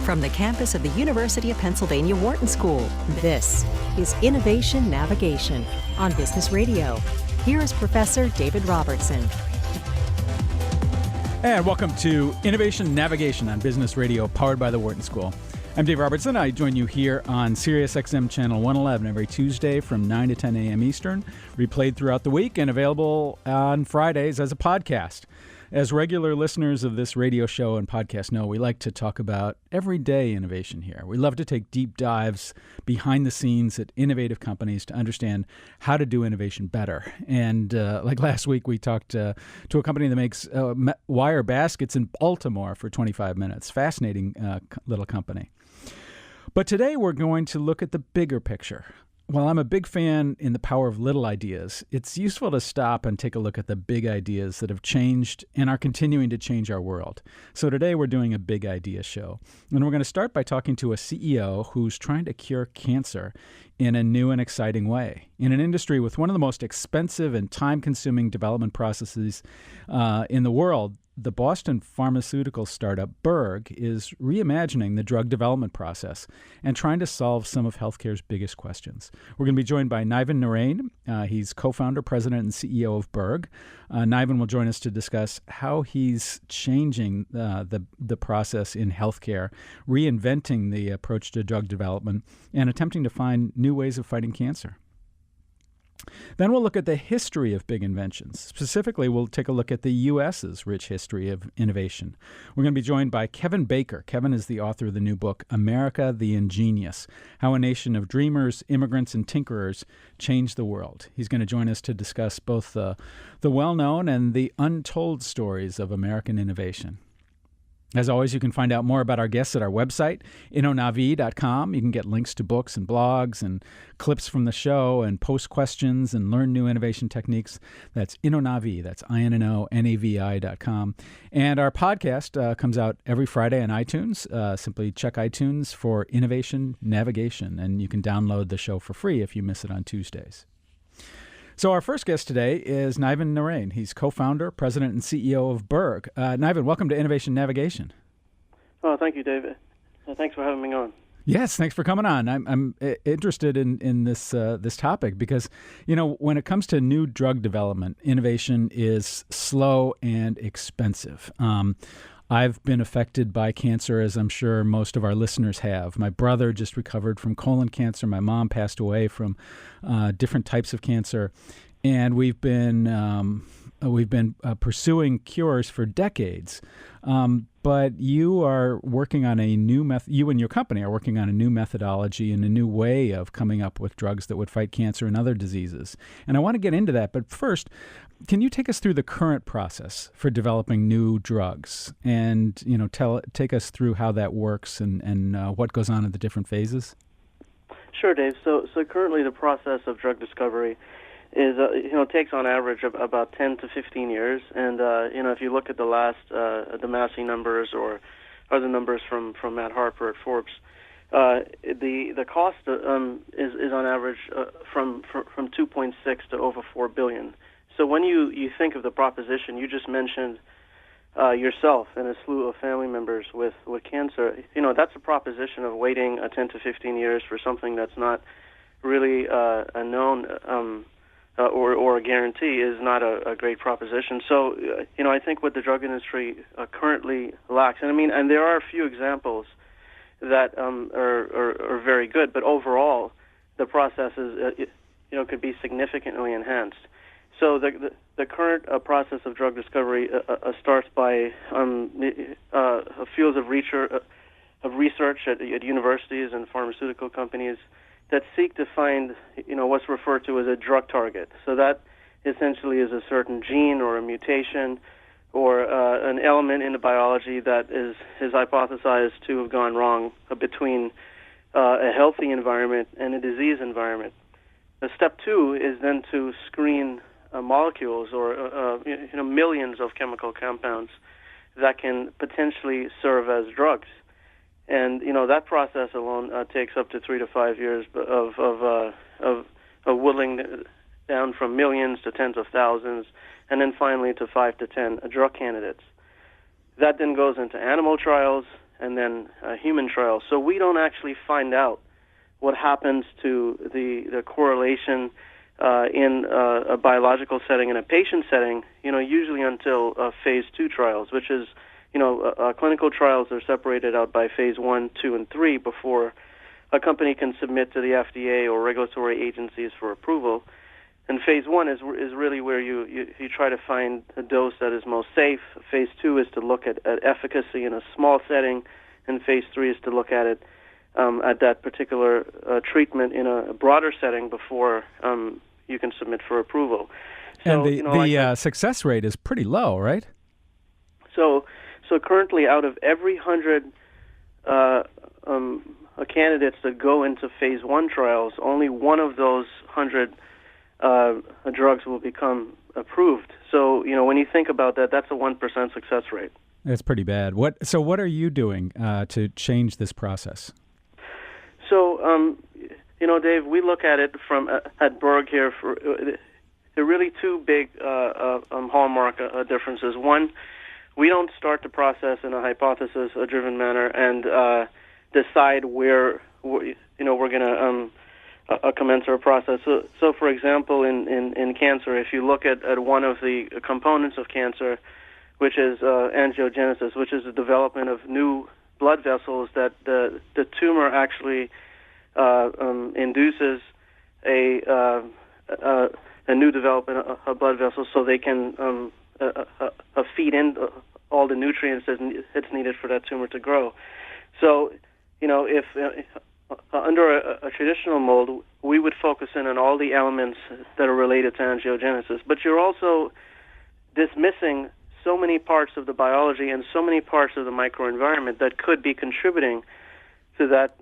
From the campus of the University of Pennsylvania Wharton School, this is Innovation Navigation on Business Radio. Here is Professor David Robertson. And welcome to Innovation Navigation on Business Radio, powered by the Wharton School. I'm Dave Robertson. I join you here on Sirius XM Channel 111 every Tuesday from 9 to 10 a.m. Eastern, replayed throughout the week and available on Fridays as a podcast. As regular listeners of this radio show and podcast know, we like to talk about everyday innovation here. We love to take deep dives behind the scenes at innovative companies to understand how to do innovation better. And like last week, we talked to a company that makes wire baskets in Baltimore for 25 minutes. Fascinating little company. But today we're going to look at the bigger picture. While I'm a big fan in the power of little ideas, it's useful to stop and take a look at the big ideas that have changed and are continuing to change our world. So today we're doing a big idea show. And we're going to start by talking to a CEO who's trying to cure cancer in a new and exciting way. In an industry with one of the most expensive and time-consuming development processes in the world, the Boston pharmaceutical startup BERG is reimagining the drug development process and trying to solve some of healthcare's biggest questions. We're going to be joined by Niven Narain. He's co-founder, president, and CEO of BERG. Niven will join us to discuss how he's changing the process in healthcare, reinventing the approach to drug development, and attempting to find new ways of fighting cancer. Then we'll look at the history of big inventions. Specifically, we'll take a look at the U.S.'s rich history of innovation. We're going to be joined by Kevin Baker. Kevin is the author of the new book, America the Ingenious: How a Nation of Dreamers, Immigrants, and Tinkerers Changed the World. He's going to join us to discuss both the well-known and the untold stories of American innovation. As always, you can find out more about our guests at our website, innonavi.com. You can get links to books and blogs and clips from the show and post questions and learn new innovation techniques. That's Innonavi. That's INNONAVI.com. And our podcast comes out every Friday on iTunes. Simply check iTunes for Innovation Navigation, and you can download the show for free if you miss it on Tuesdays. So our first guest today is Niven Narain. He's co-founder, president, and CEO of BERG. Niven, welcome to Innovation Navigation. Oh, thank you, David. Thanks for having me on. Yes, thanks for coming on. I'm interested in this topic because, you know, when it comes to new drug development, innovation is slow and expensive. I've been affected by cancer, as I'm sure most of our listeners have. My brother just recovered from colon cancer. My mom passed away from different types of cancer, and we've been pursuing cures for decades. But you are working on a new you and your company are working on a new methodology and a new way of coming up with drugs that would fight cancer and other diseases. And I want to get into that. But first, can you take us through the current process for developing new drugs and, you know, take us through how that works and what goes on in the different phases? Sure, Dave. So currently the process of drug discovery is, takes on average about 10 to 15 years. And, if you look at the last, the Massey numbers or other numbers from Matt Harper at Forbes, the cost is on average from 2.6 to over $4 billion. So when you think of the proposition, you just mentioned yourself and a slew of family members with cancer, that's a proposition of waiting 10 to 15 years for something that's not really a known or a guarantee is not a great proposition. So, I think what the drug industry currently lacks, and there are a few examples that are very good, but overall, the process is, could be significantly enhanced. So the current process of drug discovery starts by fields of research at universities and pharmaceutical companies that seek to find, what's referred to as a drug target. So that essentially is a certain gene or a mutation or an element in the biology that is hypothesized to have gone wrong between a healthy environment and a disease environment. Step two is then to screen molecules or millions of chemical compounds that can potentially serve as drugs. And that process alone takes up to 3 to 5 years of whittling down from millions to tens of thousands, and then finally to 5 to 10 drug candidates. That then goes into animal trials, and then human trials. So we don't actually find out what happens to the correlation in a biological setting and a patient setting, usually until phase 2 trials, which is, clinical trials are separated out by phase 1, 2, and 3 before a company can submit to the FDA or regulatory agencies for approval. And phase 1 is really where you try to find a dose that is most safe. Phase 2 is to look at efficacy in a small setting, and phase 3 is to look at it at that particular treatment in a broader setting before you can submit for approval. So, and the success rate is pretty low, right? So currently, out of every 100 candidates that go into phase 1 trials, only one of those 100 drugs will become approved. So, when you think about that, that's a 1% success rate. That's pretty bad. So what are you doing to change this process? So, Dave, we look at it at BERG here for there are really two big hallmark differences. One, we don't start the process in a hypothesis-driven manner and decide where we're going to commence our process. So, for example, in cancer, if you look at one of the components of cancer, which is angiogenesis, which is the development of new blood vessels that the tumor actually induces a new development of blood vessels so they can feed in all the nutrients that's needed for that tumor to grow. So, if under a traditional mold, we would focus in on all the elements that are related to angiogenesis, but you're also dismissing so many parts of the biology and so many parts of the microenvironment that could be contributing to that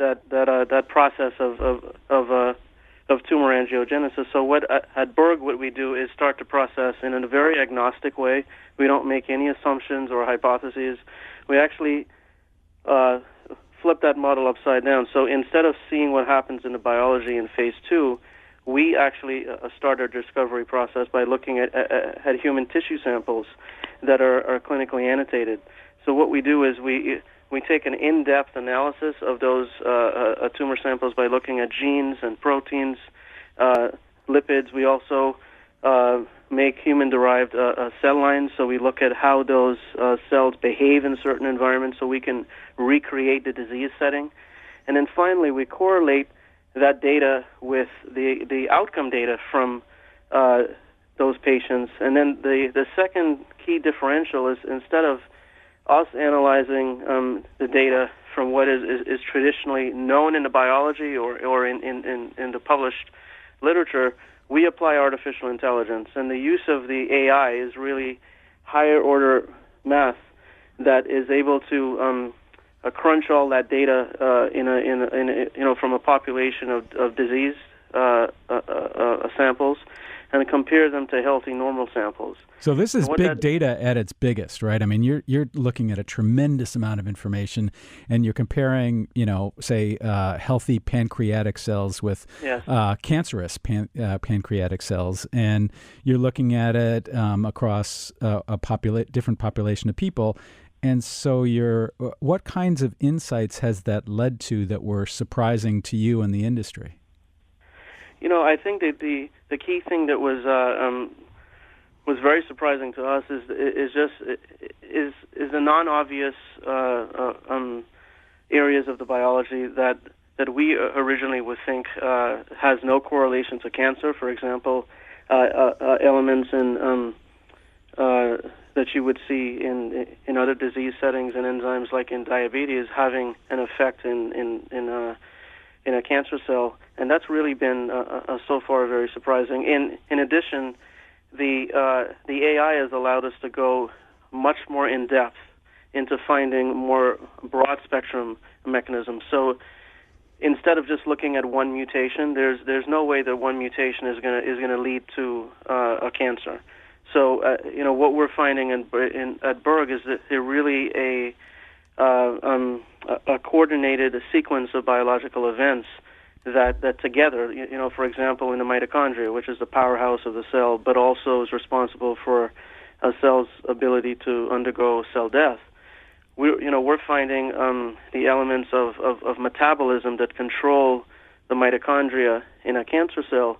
process of tumor angiogenesis. So at BERG, what we do is start the process in a very agnostic way. We don't make any assumptions or hypotheses. We actually flip that model upside down. So instead of seeing what happens in the biology in phase 2, we actually start our discovery process by looking at human tissue samples that are clinically annotated. So what we do is we take an in-depth analysis of those tumor samples by looking at genes and proteins, lipids. We also make human-derived cell lines, so we look at how those cells behave in certain environments so we can recreate the disease setting. And then finally, we correlate that data with the outcome data from those patients. And then the second key differential is instead of us analyzing the data from what is traditionally known in the biology or in the published literature, we apply artificial intelligence. And the use of the AI is really higher order math that is able to crunch all that data from a population of disease samples and compare them to healthy normal samples. So this is big data at its biggest, right? I mean, you're looking at a tremendous amount of information, and you're comparing, say, healthy pancreatic cells with cancerous pancreatic cells, and you're looking at it across a different population of people. And so what kinds of insights has that led to that were surprising to you in the industry? I think that the key thing that was very surprising to us is the non-obvious areas of the biology that we originally would think has no correlation to cancer. For example, elements in that you would see in other disease settings and enzymes like in diabetes having an effect in a cancer cell, and that's really been so far very surprising. In addition, the AI has allowed us to go much more in depth into finding more broad spectrum mechanisms. So instead of just looking at one mutation, there's no way that one mutation is gonna lead to a cancer. So what we're finding at BERG is that they're really a coordinated sequence of biological events that together, for example, in the mitochondria, which is the powerhouse of the cell, but also is responsible for a cell's ability to undergo cell death. we're finding the elements of metabolism that control the mitochondria in a cancer cell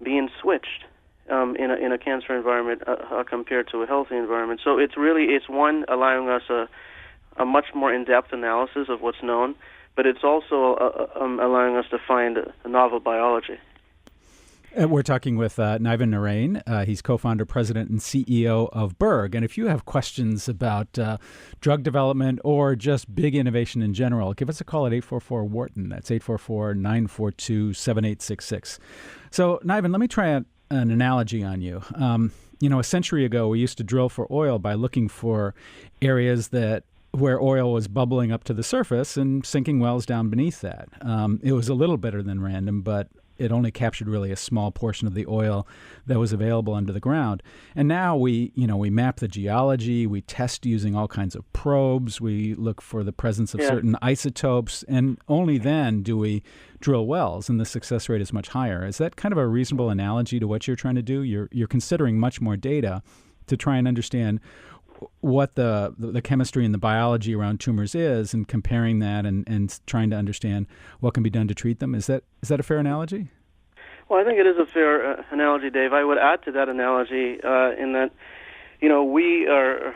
being switched in a cancer environment compared to a healthy environment. So it's one allowing us a much more in-depth analysis of what's known, but it's also allowing us to find a novel biology. We're talking with Niven Narain. He's co-founder, president, and CEO of BERG. And if you have questions about drug development or just big innovation in general, give us a call at 844-WHARTON. That's 844-942-7866. So, Niven, let me try an analogy on you. A century ago, we used to drill for oil by looking for areas where oil was bubbling up to the surface and sinking wells down beneath that. It was a little better than random, but it only captured really a small portion of the oil that was available under the ground. And now we map the geology, we test using all kinds of probes, we look for the presence of certain isotopes, and only then do we drill wells, and the success rate is much higher. Is that kind of a reasonable analogy to what you're trying to do? You're considering much more data to try and understand what the chemistry and the biology around tumors is, and comparing that and trying to understand what can be done to treat them. Is that a fair analogy? Well, I think it is a fair analogy, Dave. I would add to that analogy in that, we are,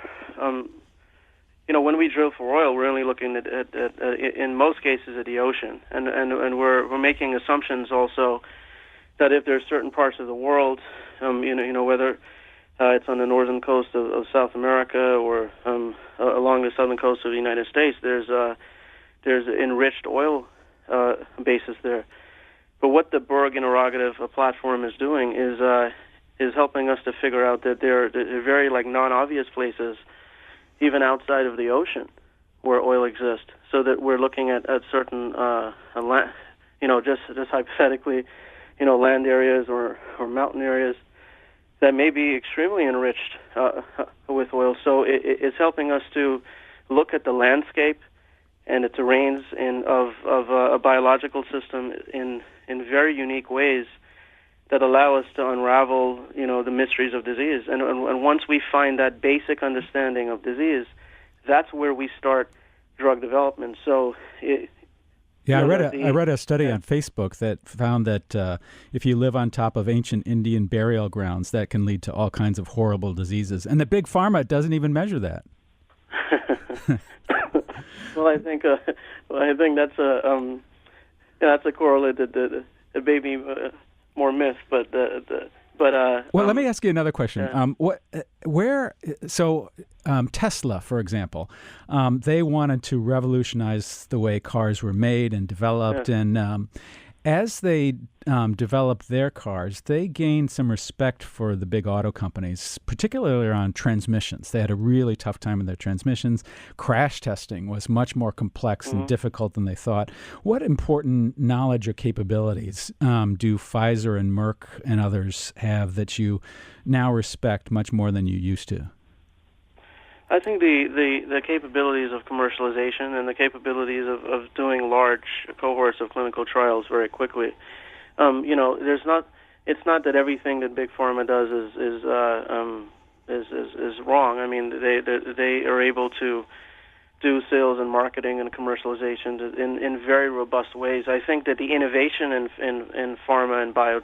when we drill for oil, we're only looking at in most cases at the ocean, and we're making assumptions also that if there's certain parts of the world, whether it's on the northern coast of South America or along the southern coast of the United States, there's enriched oil basis there. But what the BERG interrogative platform is doing is helping us to figure out that there are very non-obvious places, even outside of the ocean, where oil exists. So that we're looking at certain, just hypothetically, land areas or mountain areas that may be extremely enriched with oil. So it's helping us to look at the landscape and the terrains of a biological system in very unique ways that allow us to unravel, the mysteries of disease. And once we find that basic understanding of disease, that's where we start drug development. So I read a study on Facebook that found that if you live on top of ancient Indian burial grounds, that can lead to all kinds of horrible diseases. And the big pharma doesn't even measure that. Well, I think that's a correlate that maybe more myth, but let me ask you another question. Tesla, for example, they wanted to revolutionize the way cars were made and developed, and as they developed their cars, they gained some respect for the big auto companies, particularly around transmissions. They had a really tough time with their transmissions. Crash testing was much more complex and difficult than they thought. What important knowledge or capabilities do Pfizer and Merck and others have that you now respect much more than you used to? I think the capabilities of commercialization and the capabilities of doing large cohorts of clinical trials very quickly. It's not that everything that big pharma does is wrong. I mean, they are able to do sales and marketing and commercialization in very robust ways. I think that the innovation in pharma and bio,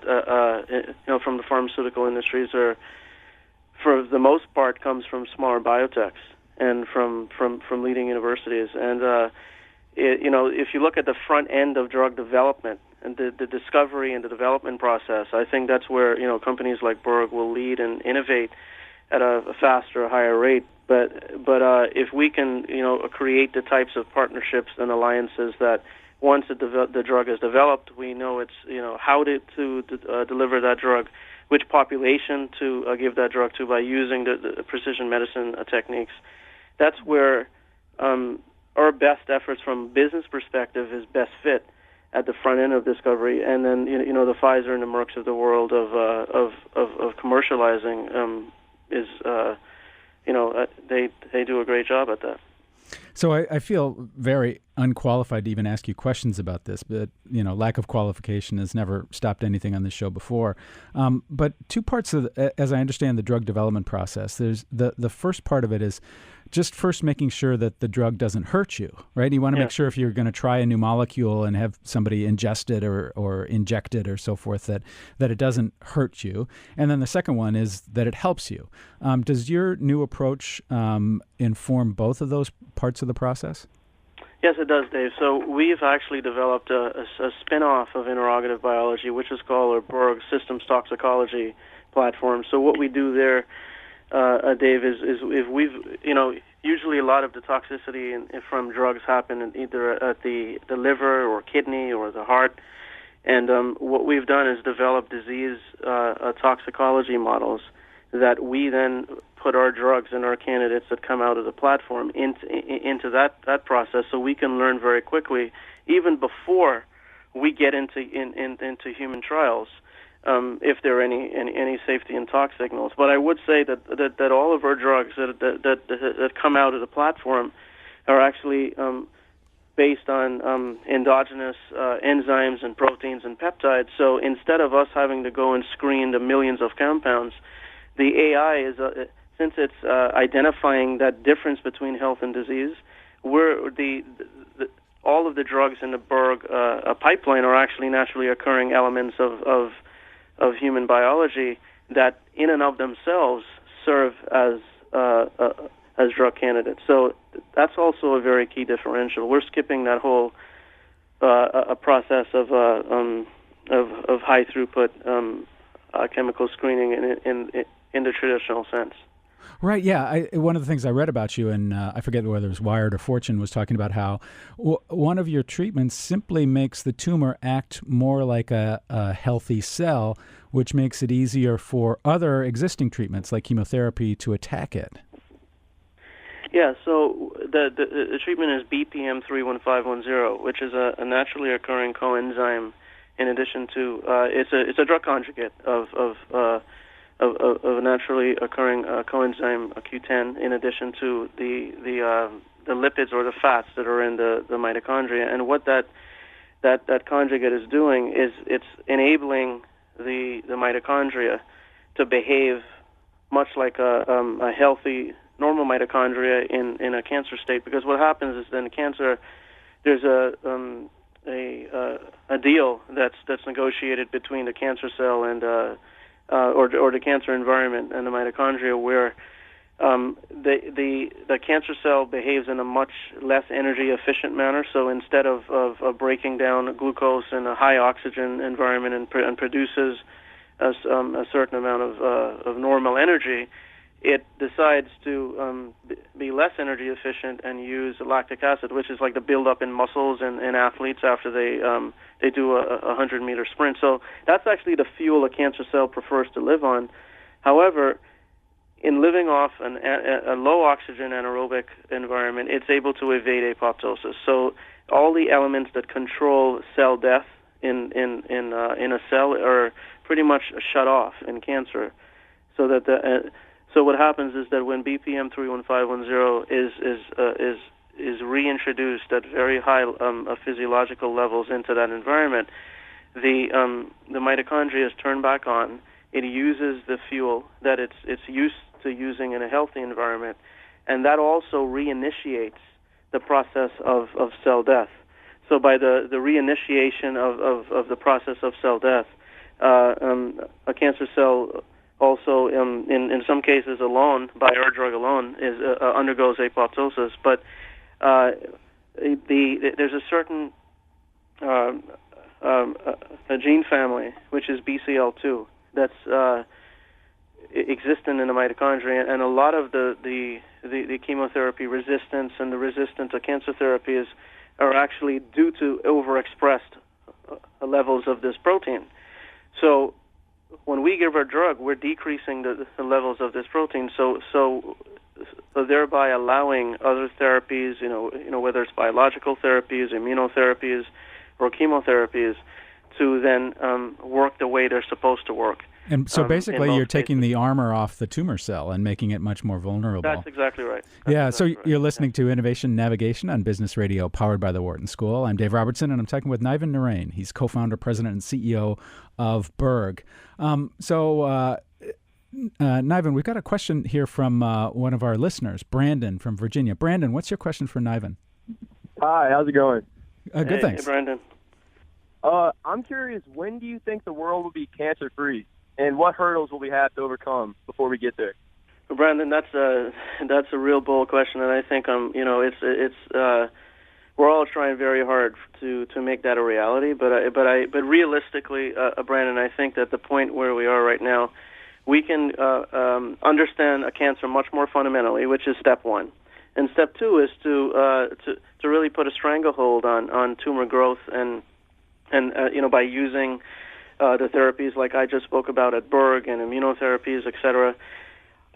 from the pharmaceutical industries are, for the most part, comes from smaller biotechs and from leading universities. And if you look at the front end of drug development and the discovery and the development process, I think that's where companies like BERG will lead and innovate at a faster, higher rate. But if we can create the types of partnerships and alliances that once the drug is developed, we know it's how to deliver that drug, which population to give that drug to by using the precision medicine techniques. That's where our best efforts from a business perspective is best fit at the front end of discovery, and then the Pfizer and the Mercks of the world of commercializing is they do a great job at that. So I feel very unqualified to even ask you questions about this, but lack of qualification has never stopped anything on this show before. But two parts of, as I understand the drug development process, there's the first part of it is just first making sure that the drug doesn't hurt you, right? You want to make sure if you're going to try a new molecule and have somebody ingest it or inject it or so forth, that it doesn't hurt you. And then the second one is that it helps you. Does your new approach inform both of those parts of the process? Yes, it does, Dave. So we've actually developed a spin-off of interrogative biology, which is called our BERG Systems Toxicology platform. So what we do there, Dave, is if we've, usually a lot of the toxicity from drugs happen either at the liver or kidney or the heart. And what we've done is develop disease toxicology models that we then put our drugs and our candidates that come out of the platform into that process, so we can learn very quickly, even before we get into human trials, if there are any safety and tox signals. But I would say that all of our drugs that come out of the platform are actually based on endogenous enzymes and proteins and peptides. So instead of us having to go and screen the millions of compounds, the AI is, since it's identifying that difference between health and disease, all of the drugs in the BERG pipeline are actually naturally occurring elements of human biology that, in and of themselves, serve as drug candidates. So that's also a very key differential. We're skipping that whole a process of high throughput chemical screening in the traditional sense. Right, yeah. One of the things I read about you, and I forget whether it was Wired or Fortune, was talking about how one of your treatments simply makes the tumor act more like a healthy cell, which makes it easier for other existing treatments like chemotherapy to attack it. Yeah, so the treatment is BPM-31510, which is a naturally occurring coenzyme. In addition to it's a drug conjugate of a naturally occurring coenzyme Q10, in addition to the lipids or the fats that are in the mitochondria. And what that conjugate is doing is it's enabling the mitochondria to behave much like a healthy normal mitochondria in a cancer state. Because what happens is then cancer, there's a deal that's negotiated between the cancer cell and or the cancer environment and the mitochondria, where the cancer cell behaves in a much less energy efficient manner. So instead of breaking down glucose in a high oxygen environment and produces a certain amount of normal energy, it decides to be less energy efficient and use lactic acid, which is like the buildup in muscles in athletes after they do a 100-meter sprint. So that's actually the fuel a cancer cell prefers to live on. However, in living off a low oxygen anaerobic environment, it's able to evade apoptosis. So all the elements that control cell death in a cell are pretty much shut off in cancer. So that so what happens is that when BPM-31510 is reintroduced at very high physiological levels into that environment, the mitochondria is turned back on. It uses the fuel that it's used to using in a healthy environment, and that also reinitiates the process of cell death. So by the reinitiation of the process of cell death, a cancer cell also, in some cases alone, by our drug alone, undergoes apoptosis. But there's a certain a gene family, which is BCL2, that's existent in the mitochondria, and a lot of the chemotherapy resistance and the resistance to cancer therapies are actually due to overexpressed levels of this protein. So when we give our drug, we're decreasing the levels of this protein, so thereby allowing other therapies, whether it's biological therapies, immunotherapies, or chemotherapies, to then work the way they're supposed to work. And so in basically, most you're taking cases. the armor off the tumor cell and making it much more vulnerable. That's exactly right. So you're listening to Innovation Navigation on Business Radio, powered by the Wharton School. I'm Dave Robertson, and I'm talking with Niven Narain. He's co-founder, president, and CEO of BERG. Niven, we've got a question here from one of our listeners, Brandon from Virginia. Brandon, what's your question for Niven? Hi, how's it going? Good, thanks. Hey, Brandon. I'm curious, when do you think the world will be cancer-free, and what hurdles will we have to overcome before we get there? Well, Brandon, that's a real bold question, and I think we're all trying very hard to make that a reality. But realistically, Brandon, I think that the point where we are right now, we can understand a cancer much more fundamentally, which is step one. And step two is to really put a stranglehold on tumor growth and by using the therapies like I just spoke about at BERG and immunotherapies, et cetera.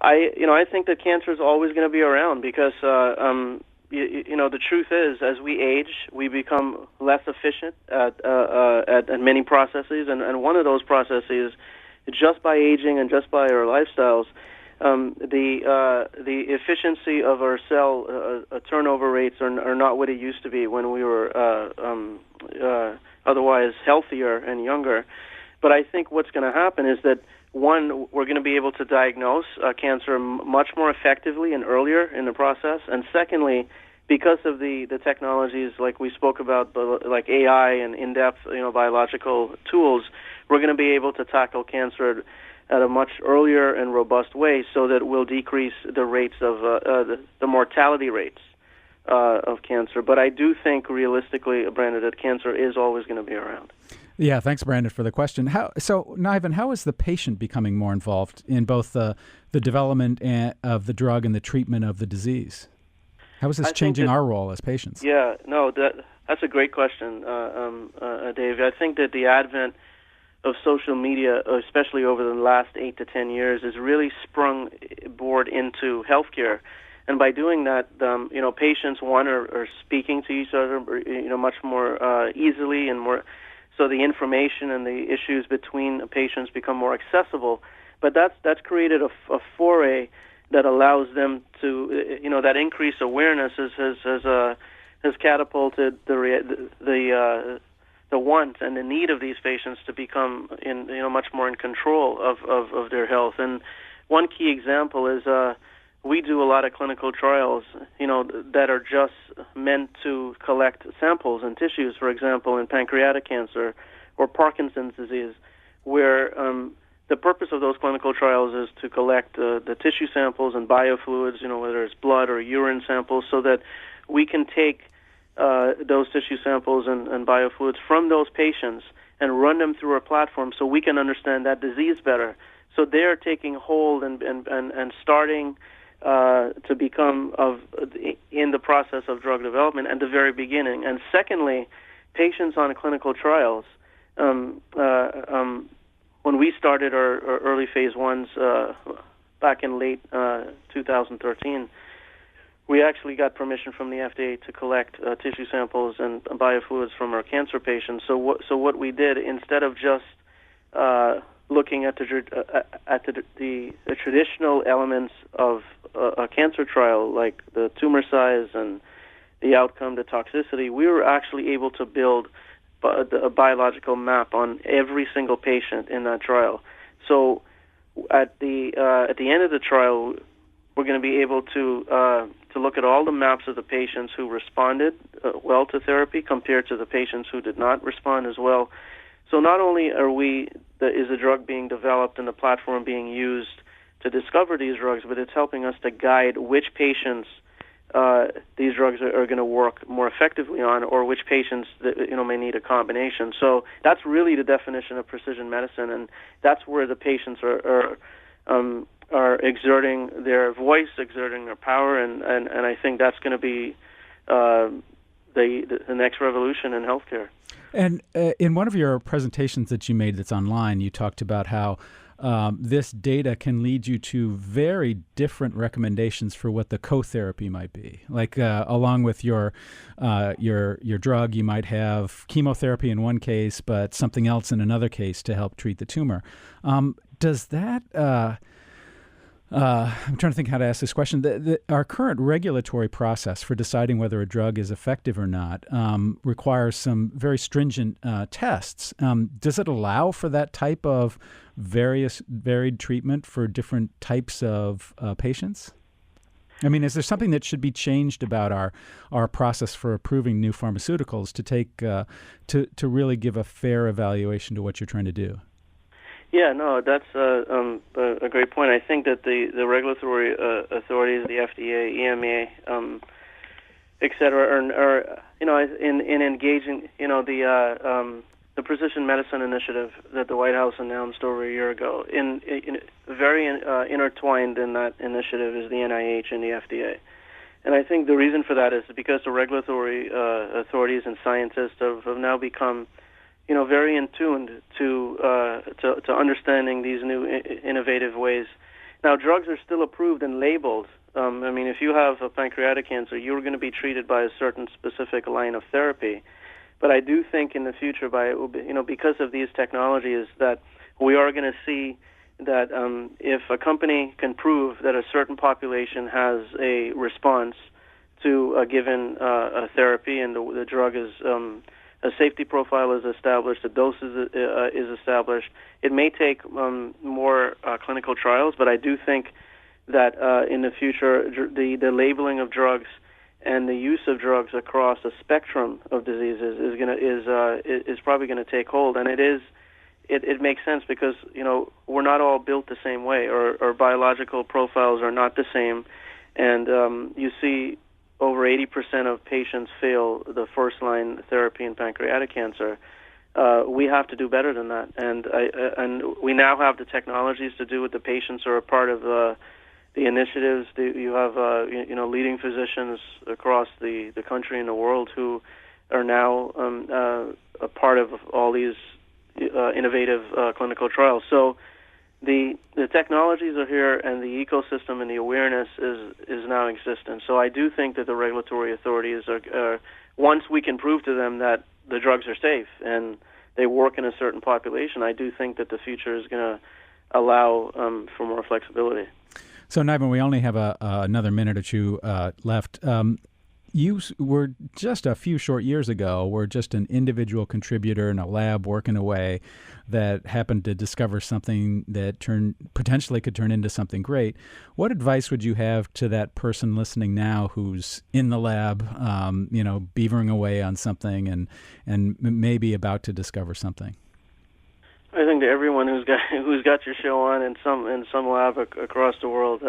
I think that cancer is always going to be around because the truth is, as we age, we become less efficient at many processes, and one of those processes, just by aging and just by our lifestyles, the efficiency of our cell turnover rates are not what it used to be when we were otherwise healthier and younger. But I think what's going to happen is that, one, we're going to be able to diagnose cancer much more effectively and earlier in the process. And secondly, because of the technologies like we spoke about, like AI and in-depth biological tools, we're going to be able to tackle cancer at a much earlier and robust way so that we'll decrease the rates of the mortality rates of cancer. But I do think realistically, Brandon, that cancer is always going to be around. Yeah, thanks, Brandon, for the question. So, Niven, how is the patient becoming more involved in both the development of the drug and the treatment of the disease? How is this changing our role as patients? Yeah, no, that's a great question, Dave. I think that the advent of social media, especially over the last 8 to 10 years, has really sprung board into healthcare. And by doing that, patients, one, are speaking to each other, much more easily and more. So the information and the issues between patients become more accessible. But that's created a foray that allows them to, that increased awareness has catapulted the want and the need of these patients to become much more in control of their health. And one key example is we do a lot of clinical trials, that are just meant to collect samples and tissues, for example, in pancreatic cancer or Parkinson's disease, where the purpose of those clinical trials is to collect the tissue samples and biofluids, whether it's blood or urine samples, so that we can take those tissue samples and biofluids from those patients and run them through our platform so we can understand that disease better. So they're taking hold and starting to become in the process of drug development at the very beginning. And secondly, patients on clinical trials. When we started our early phase ones back in late 2013, we actually got permission from the FDA to collect tissue samples and biofluids from our cancer patients. So what we did, instead of just looking at the traditional elements of a cancer trial, like the tumor size and the outcome, the toxicity, we were actually able to build a biological map on every single patient in that trial. So at the end of the trial, we're going to be able to look at all the maps of the patients who responded well to therapy compared to the patients who did not respond as well. So not only is the drug being developed and the platform being used to discover these drugs, but it's helping us to guide which patients these drugs are going to work more effectively on, or which patients may need a combination. So that's really the definition of precision medicine, and that's where the patients are exerting their voice, exerting their power, and I think that's going to be the next revolution in healthcare. And in one of your presentations that you made that's online, you talked about how this data can lead you to very different recommendations for what the co-therapy might be. Like along with your drug, you might have chemotherapy in one case, but something else in another case to help treat the tumor. Does that? I'm trying to think how to ask this question. Our current regulatory process for deciding whether a drug is effective or not requires some very stringent tests. Does it allow for that type of varied treatment for different types of patients? I mean, is there something that should be changed about our process for approving new pharmaceuticals to take to really give a fair evaluation to what you're trying to do? Yeah, no, that's a great point. I think that the regulatory authorities, the FDA, EMA, et cetera, are in engaging, the precision medicine initiative that the White House announced over a year ago. Very intertwined in that initiative is the NIH and the FDA. And I think the reason for that is because the regulatory authorities and scientists have now become very in tune to understanding these new innovative ways. Now, drugs are still approved and labeled. I mean, if you have a pancreatic cancer, you're going to be treated by a certain specific line of therapy. But I do think in the future, because of these technologies, that we are going to see that if a company can prove that a certain population has a response to a given therapy and the drug is a safety profile is established, a dose is established. It may take more clinical trials, but I do think that in the future, the labeling of drugs and the use of drugs across a spectrum of diseases is probably going to take hold, and it makes sense because we're not all built the same way, or biological profiles are not the same, and you see over 80% of patients fail the first-line therapy in pancreatic cancer. We have to do better than that, and we now have the technologies to do it. The patients are a part of the initiatives. You have leading physicians across the country and the world who are now a part of all these innovative clinical trials. So the technologies are here, and the ecosystem and the awareness is now existent. So I do think that the regulatory authorities are once we can prove to them that the drugs are safe and they work in a certain population, I do think that the future is going to allow for more flexibility. So, Niven, we only have another minute or two left. You were just a few short years ago, were just an individual contributor in a lab working away that happened to discover something that potentially could turn into something great. What advice would you have to that person listening now who's in the lab, beavering away on something and maybe about to discover something? I think to everyone who's got your show on in some lab across the world,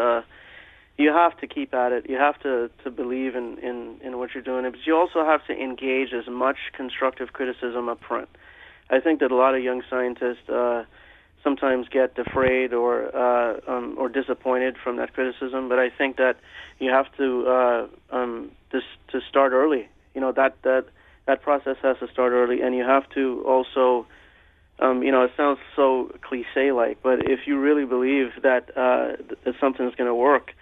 you have to keep at it. You have to believe in what you're doing, but you also have to engage as much constructive criticism up front. I think that a lot of young scientists sometimes get afraid or disappointed from that criticism, but I think that you have to start early. That process has to start early, and you have to also. It sounds so cliche-like, but if you really believe that something's going to work,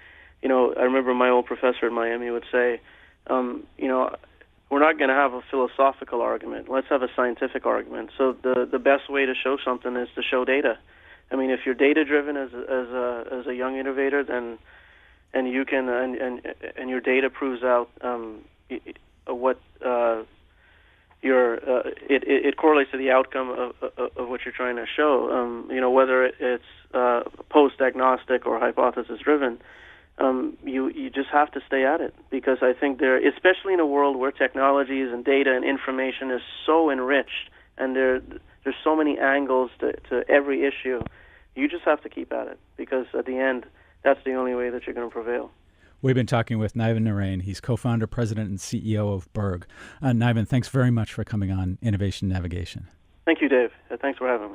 I remember my old professor at Miami would say, we're not going to have a philosophical argument. Let's have a scientific argument. So the best way to show something is to show data. I mean, if you're data-driven as a young innovator, then you can and your data proves out what. It correlates to the outcome of what you're trying to show. Whether it's post-diagnostic or hypothesis-driven, you just have to stay at it, because I think especially in a world where technologies and data and information is so enriched, and there's so many angles to every issue, you just have to keep at it, because at the end, that's the only way that you're going to prevail. We've been talking with Niven Narain. He's co-founder, president, and CEO of BERG. Niven, thanks very much for coming on Innovation Navigation. Thank you, Dave. Thanks for having me.